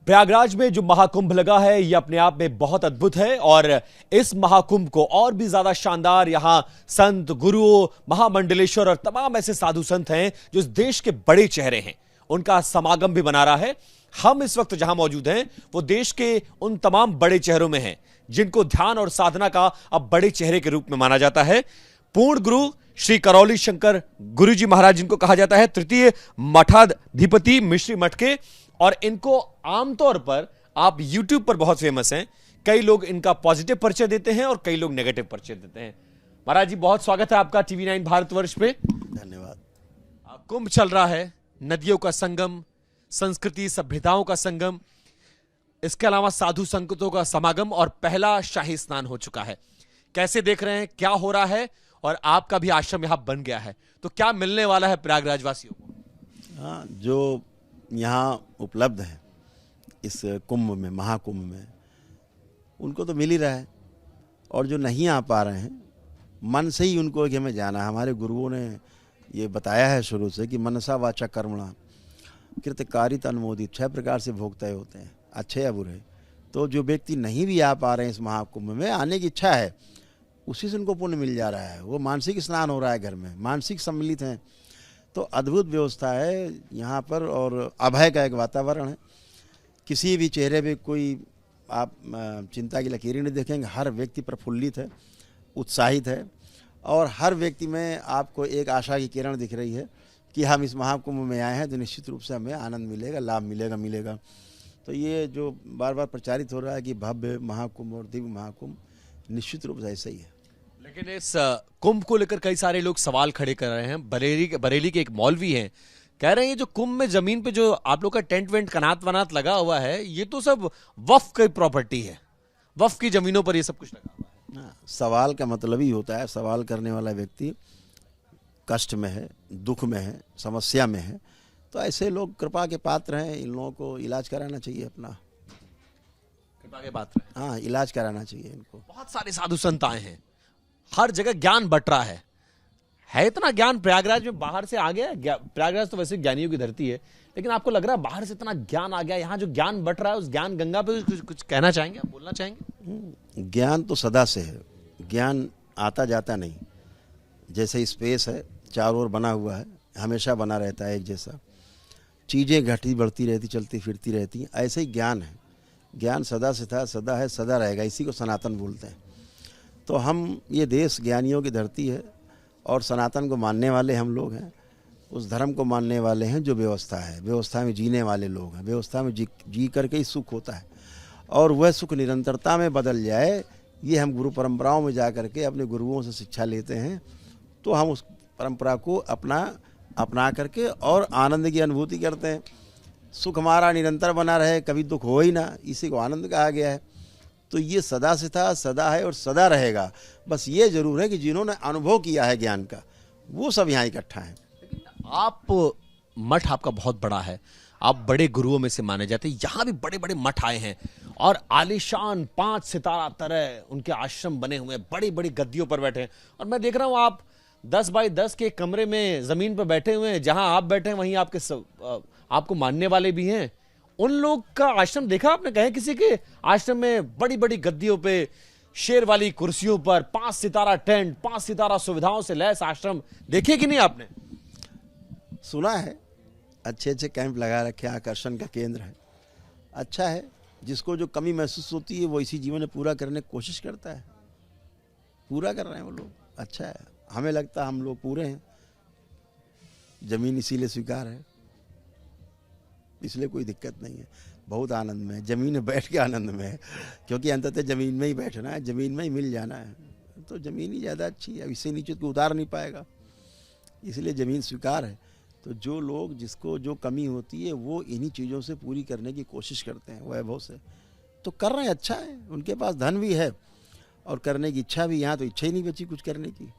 प्रयागराज में जो महाकुंभ लगा है ये अपने आप में बहुत अद्भुत है और इस महाकुंभ को और भी ज्यादा शानदार यहां संत, गुरुओं, महामंडलेश्वर और तमाम ऐसे साधु संत हैं जो इस देश के बड़े चेहरे हैं, उनका समागम भी बना रहा है। हम इस वक्त जहां मौजूद हैं वो देश के उन तमाम बड़े चेहरों में हैं जिनको ध्यान और साधना का अब बड़े चेहरे के रूप में माना जाता है। पूर्ण गुरु श्री करौली शंकर गुरु जी महाराज, जिनको कहा जाता है तृतीय मठाधिपति मिश्री मठ के, और इनको आमतौर पर आप YouTube पर बहुत फेमस हैं। कई लोग इनका पॉजिटिव परिचय देते हैं और कई लोग नेगेटिव परिचय देते हैं। महाराज जी, बहुत स्वागत है आपका TV9 भारतवर्ष पे। धन्यवाद। कुंभ चल रहा है, नदियों का संगम, संस्कृति सभ्यताओं का संगम, इसके अलावा साधु संतों का समागम और पहला शाही स्नान हो चुका है। कैसे देख रहे हैं, क्या हो रहा है? और आपका भी आश्रम यहां बन गया है, तो क्या मिलने वाला है प्रयागराज वासियों को? हाँ, जो यहाँ उपलब्ध है इस कुंभ में, महाकुंभ में, उनको तो मिल ही रहा है। और जो नहीं आ पा रहे हैं, मन से ही उनको कि हमें जाना है। हमारे गुरुओं ने ये बताया है शुरू से कि मनसा वाचा कर्मणा कृतकारित अनुमोदित 6 प्रकार से भोग तय होते हैं, अच्छे या बुरे। तो जो व्यक्ति नहीं भी आ पा रहे हैं इस महाकुंभ में, आने की इच्छा है, उसी से उनको पुण्य मिल जा रहा है। वो मानसिक स्नान हो रहा है घर में, मानसिक सम्मिलित हैं। तो अद्भुत व्यवस्था है यहाँ पर और अभय का एक वातावरण है। किसी भी चेहरे पे कोई आप चिंता की लकीरें नहीं देखेंगे। हर व्यक्ति प्रफुल्लित है, उत्साहित है और हर व्यक्ति में आपको एक आशा की किरण दिख रही है कि हम इस महाकुंभ में आए हैं तो निश्चित रूप से हमें आनंद मिलेगा, लाभ मिलेगा। तो ये जो बार बार प्रचारित हो रहा है कि भव्य महाकुंभ और दिव्य महाकुंभ, निश्चित रूप से ऐसा ही है। लेकिन इस कुंभ को लेकर कई सारे लोग सवाल खड़े कर रहे हैं। बरेली के एक मौलवी हैं, कह रहे हैं ये जो कुंभ में जमीन पे जो आप लोग का टेंट वेंट कनात वनात लगा हुआ है, ये तो सब वक्फ की प्रॉपर्टी है, वक्फ की जमीनों पर ये सब कुछ लगा हुआ है। सवाल का मतलब ही होता है, सवाल करने वाला व्यक्ति कष्ट में है, दुख में है, समस्या में है। तो ऐसे लोग कृपा के पात्र हैं, इन लोगों को इलाज कराना चाहिए अपना। कृपा के पात्र हैं। हाँ, इलाज कराना चाहिए इनको। बहुत सारे साधु संत आए हैं, हर जगह ज्ञान बट रहा है इतना ज्ञान प्रयागराज में बाहर से आ गया। प्रयागराज तो वैसे ज्ञानियों की धरती है, लेकिन आपको लग रहा है बाहर से इतना ज्ञान आ गया, यहाँ जो ज्ञान बट रहा है उस ज्ञान गंगा पे कुछ कहना चाहेंगे, आप बोलना चाहेंगे? ज्ञान तो सदा से है, ज्ञान आता जाता नहीं। जैसे स्पेस है, चारों ओर बना हुआ है, हमेशा बना रहता है एक जैसा, चीज़ें घटी बढ़ती रहती, चलती फिरती रहती, ऐसे ही ज्ञान है। ज्ञान सदा से था, सदा है, सदा रहेगा। इसी को सनातन बोलते हैं। तो हम, ये देश ज्ञानियों की धरती है और सनातन को मानने वाले हम लोग हैं। उस धर्म को मानने वाले हैं जो व्यवस्था है, व्यवस्था में जीने वाले लोग हैं। व्यवस्था में जी करके ही सुख होता है और वह सुख निरंतरता में बदल जाए, ये हम गुरु परंपराओं में जा करके अपने गुरुओं से शिक्षा लेते हैं। तो हम उस परंपरा को अपना करके और आनंद की अनुभूति करते हैं। सुख हमारा निरंतर बना रहे, कभी दुख हो ही ना, इसी को आनंद कहा गया है। तो ये सदा से था, सदा है और सदा रहेगा। बस ये जरूर है कि जिन्होंने अनुभव किया है ज्ञान का, वो सब यहाँ इकट्ठा हैं। आप, मठ आपका बहुत बड़ा है, आप बड़े गुरुओं में से माने जाते हैं। यहाँ भी बड़े बड़े मठ आए हैं और आलीशान 5 सितारा तरह उनके आश्रम बने हुए हैं, बड़ी बड़ी गद्दियों पर बैठे हैं। और मैं देख रहा हूँ आप 10 बाई 10 के कमरे में जमीन पर बैठे हुए हैं। जहां आप बैठे हैं वहीं आपको मानने वाले भी हैं। उन लोग का आश्रम देखा आपने? कहे किसी के आश्रम में बड़ी बड़ी गद्दियों पे, शेर वाली कुर्सियों पर, 5 सितारा टेंट, 5 सितारा सुविधाओं से लैस आश्रम देखे कि नहीं आपने? सुना है, अच्छे कैंप लगा रखे, आकर्षण का केंद्र है। अच्छा है, जिसको जो कमी महसूस होती है वो इसी जीवन में पूरा करने की कोशिश करता है, पूरा कर रहे हैं वो लोग। अच्छा है, हमें लगता है हम लोग पूरे हैं। जमीन इसीलिए स्वीकार है, इसलिए कोई दिक्कत नहीं है। बहुत आनंद में है, जमीन में बैठ के आनंद में है, क्योंकि अंततः जमीन में ही बैठना है, जमीन में ही मिल जाना है। तो जमीन ही ज़्यादा अच्छी है, इससे नीचे तो उतार नहीं पाएगा, इसलिए ज़मीन स्वीकार है। तो जो लोग, जिसको जो कमी होती है वो इन्हीं चीज़ों से पूरी करने की कोशिश करते हैं, वैभव से, तो कर रहे हैं। अच्छा है, उनके पास धन भी है और करने की इच्छा भी। यहाँ तो इच्छा ही नहीं बची कुछ करने की,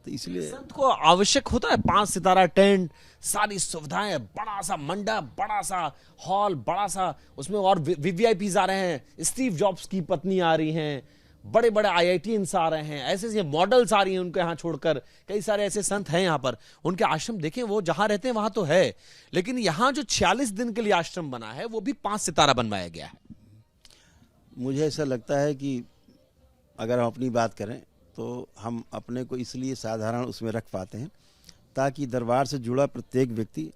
तो इसलिए संत को आवश्यक होता है 5 सितारा टेंट, सारी सुविधाएं, बड़ा सा मंडप, बड़ा सा हॉल, बड़ा सा, उसमें और वीवीआईपीज आ रहे हैं, स्टीव जॉब्स की पत्नी आ रही हैं, बड़े बड़े IITians आ रहे हैं, ऐसे ऐसे मॉडल्स आ रही हैं उनके यहाँ छोड़कर। कई सारे ऐसे संत हैं यहाँ पर, उनके आश्रम देखें, वो जहां रहते हैं वहां तो है, लेकिन यहाँ जो 46 दिन के लिए आश्रम बना है वो भी 5 सितारा बनवाया गया है। मुझे ऐसा लगता है कि अगर हम अपनी बात करें तो हम अपने को इसलिए साधारण उसमें रख पाते हैं ताकि दरबार से जुड़ा प्रत्येक व्यक्ति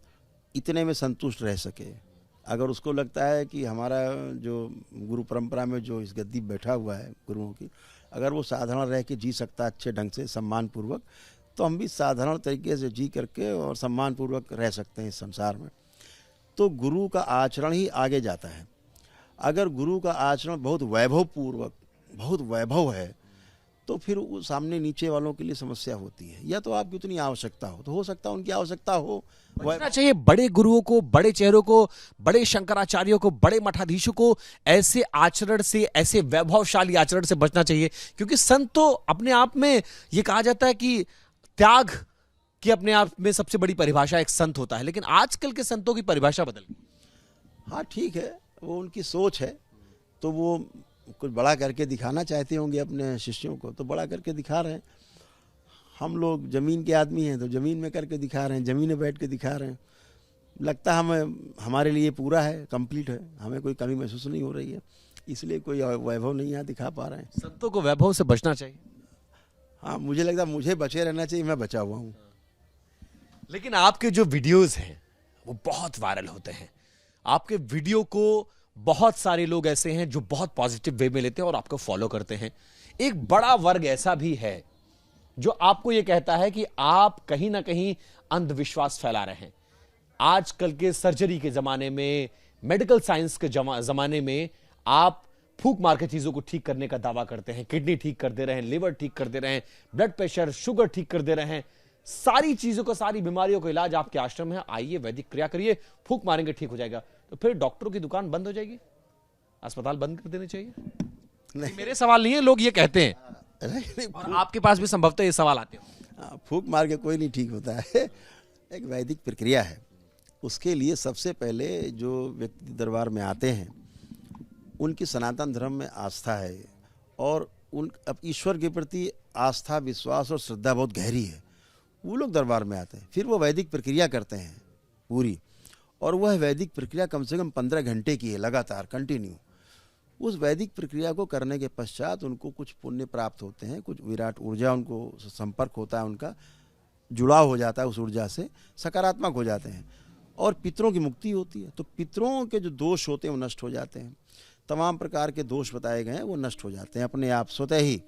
इतने में संतुष्ट रह सके। अगर उसको लगता है कि हमारा जो गुरु परंपरा में जो इस गद्दी बैठा हुआ है गुरुओं की, अगर वो साधारण रह के जी सकता है अच्छे ढंग से सम्मानपूर्वक, तो हम भी साधारण तरीके से जी करके और सम्मानपूर्वक रह सकते हैं इस संसार में। तो गुरु का आचरण ही आगे जाता है। अगर गुरु का आचरण बहुत वैभवपूर्वक, बहुत वैभव है, तो फिर वो सामने नीचे वालों के लिए समस्या होती है। या तो आपकी उतनी आवश्यकता हो सकता है उनकी आवश्यकता हो। बचना चाहिए बड़े गुरुओं को, बड़े चेहरों को, बड़े शंकराचार्यों को, बड़े मठाधीशों को ऐसे आचरण से, ऐसे वैभवशाली आचरण से बचना चाहिए, क्योंकि संत तो अपने आप में, ये कहा जाता है कि त्याग की अपने आप में सबसे बड़ी परिभाषा एक संत होता है, लेकिन आजकल के संतों की परिभाषा बदल गई। हाँ ठीक है, वो उनकी सोच है, तो वो कुछ बड़ा करके दिखाना चाहते होंगे अपने शिष्यों को, तो बड़ा करके दिखा रहे हैं। हम लोग जमीन के आदमी हैं तो जमीन में करके दिखा रहे हैं, जमीन में बैठ के दिखा रहे हैं। लगता हमें हमारे लिए पूरा है, कंप्लीट है, हमें कोई कमी महसूस नहीं हो रही है, इसलिए कोई वैभव नहीं यहाँ दिखा पा रहे हैं। संतों को वैभव से बचना चाहिए। हाँ, मुझे लगता है मुझे बचे रहना चाहिए, मैं बचा हुआ हूँ। लेकिन आपके जो वीडियोस हैं वो बहुत वायरल होते हैं। आपके वीडियो को बहुत सारे लोग ऐसे हैं जो बहुत पॉजिटिव वे में लेते हैं और आपको फॉलो करते हैं। एक बड़ा वर्ग ऐसा भी है जो आपको यह कहता है कि आप कहीं ना कहीं अंधविश्वास फैला रहे हैं। आजकल के सर्जरी के जमाने में, मेडिकल साइंस के जमाने में आप फूंक मार के चीजों को ठीक करने का दावा करते हैं। किडनी ठीक कर दे रहे हैं, लिवर ठीक कर दे रहे हैं, ब्लड प्रेशर, शुगर ठीक कर दे रहे हैं। सारी चीजों का, सारी बीमारियों का इलाज आपके आश्रम है। आइए, वैदिक क्रिया करिए, फूंक मारेंगे ठीक हो जाएगा। तो फिर डॉक्टरों की दुकान बंद हो जाएगी, अस्पताल बंद कर देने चाहिए? नहीं, मेरे सवाल नहीं है, लोग ये कहते हैं। और आपके पास भी संभवतः ये सवाल आते हो। फूंक मार के कोई नहीं ठीक होता है। एक वैदिक प्रक्रिया है। उसके लिए सबसे पहले जो व्यक्ति दरबार में आते हैं उनकी सनातन धर्म में आस्था है और अब ईश्वर के प्रति आस्था, विश्वास और श्रद्धा बहुत गहरी है। वो लोग दरबार में आते हैं, फिर वो वैदिक प्रक्रिया करते हैं पूरी, और वह वैदिक प्रक्रिया कम से कम 15 घंटे की है, लगातार कंटिन्यू। उस वैदिक प्रक्रिया को करने के पश्चात उनको कुछ पुण्य प्राप्त होते हैं, कुछ विराट ऊर्जा उनको संपर्क होता है, उनका जुड़ाव हो जाता है, उस ऊर्जा से सकारात्मक हो जाते हैं और पितरों की मुक्ति होती है। तो पितरों के जो दोष होते हैं वो नष्ट हो जाते हैं। तमाम प्रकार के दोष बताए गए हैं वो नष्ट हो जाते हैं अपने आप स्वतः ही।